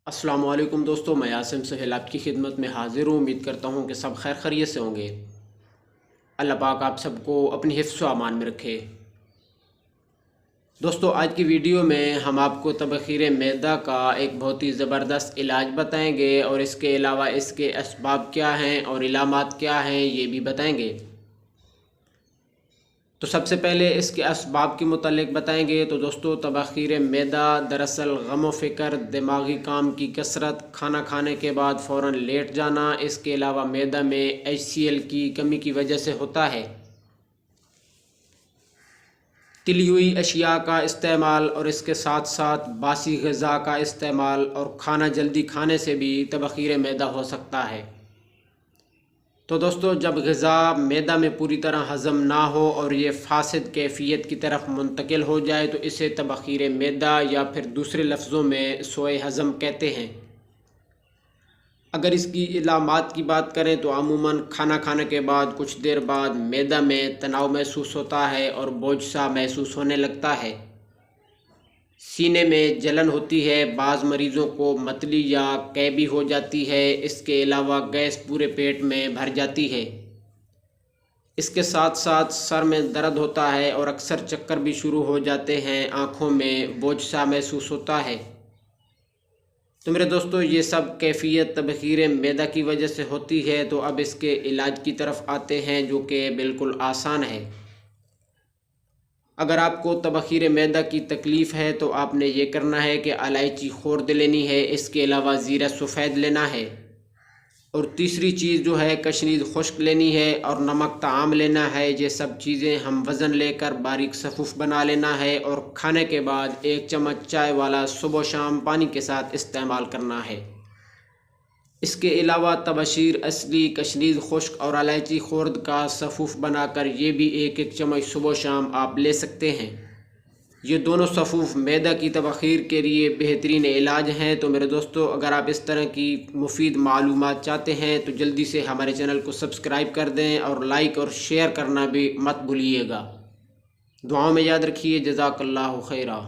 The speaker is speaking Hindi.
अस्सलाम वालेकुम दोस्तों, मैं आसिम सुहेल आपकी खिदमत में हाज़िर हूँ। उम्मीद करता हूँ कि सब खैर खैरियत से होंगे। अल्लाह पाक आप सबको अपनी हिफ्ज़ व अमान में रखे। दोस्तों, आज की वीडियो में हम आपको तबख़ीर मैदा का एक बहुत ही ज़बरदस्त इलाज बताएंगे और इसके अलावा इसके असबाब क्या हैं और इलामात क्या हैं ये भी बताएंगे। तो सबसे पहले इसके असबाब के मुतालिक बताएंगे। तो दोस्तों, तबख़ीर मैदा दरअसल गम फ़िक्र, दिमागी काम की कसरत, खाना खाने के बाद फ़ौरन लेट जाना, इसके अलावा मैदा में HCl की कमी की वजह से होता है। तली हुई अशिया का इस्तेमाल और इसके साथ साथ बासी ग़िज़ा का इस्तेमाल और खाना जल्दी खाने से भी तबख़ीर मैदा हो सकता है। तो दोस्तों, जब ग़िज़ा मैदा में पूरी तरह हज़म ना हो और ये फ़ासिद कैफ़ियत की तरफ मुंतकिल हो जाए तो इसे तबख़ीर मैदा या फिर दूसरे लफ्ज़ों में सोए हज़म कहते हैं। अगर इसकी इलामात की बात करें तो अमूमन खाना खाने के बाद कुछ देर बाद मैदा में तनाव महसूस होता है और बोझ सा महसूस होने लगता है। सीने में जलन होती है, बाज़ मरीज़ों को मतली या कैबी हो जाती है। इसके अलावा गैस पूरे पेट में भर जाती है। इसके साथ साथ सर में दर्द होता है और अक्सर चक्कर भी शुरू हो जाते हैं। आँखों में बोझ सा महसूस होता है। तो मेरे दोस्तों, ये सब कैफियत तबख़ीर मैदा की वजह से होती है। तो अब इसके इलाज की तरफ आते हैं, जो कि बिल्कुल आसान है। अगर आपको तबख़ीर मैदा की तकलीफ़ है तो आपने ये करना है कि इलायची ख़ुर्द लेनी है, इसके अलावा ज़ीरा सफ़ेद लेना है और तीसरी चीज़ जो है कशनीद खुश्क लेनी है और नमक ताम लेना है। ये सब चीज़ें हम वज़न लेकर बारीक सफ़ूफ़ बना लेना है और खाने के बाद 1 चम्मच चाय वाला सुबह शाम पानी के साथ इस्तेमाल करना है। इसके अलावा तबशीर असली, कशनीद खुश्क और इलायची ख़ुर्द का सफ़ूफ़ बनाकर ये भी 1-1 चम्मच सुबह शाम आप ले सकते हैं। ये दोनों सफ़ूफ़ मैदा की तबख़ीर के लिए बेहतरीन इलाज हैं। तो मेरे दोस्तों, अगर आप इस तरह की मुफीद मालूमात चाहते हैं तो जल्दी से हमारे चैनल को सब्सक्राइब कर दें और लाइक और शेयर करना भी मत भूलिएगा। दुआओं में याद रखिए। जज़ाकल्लाहु खैरा।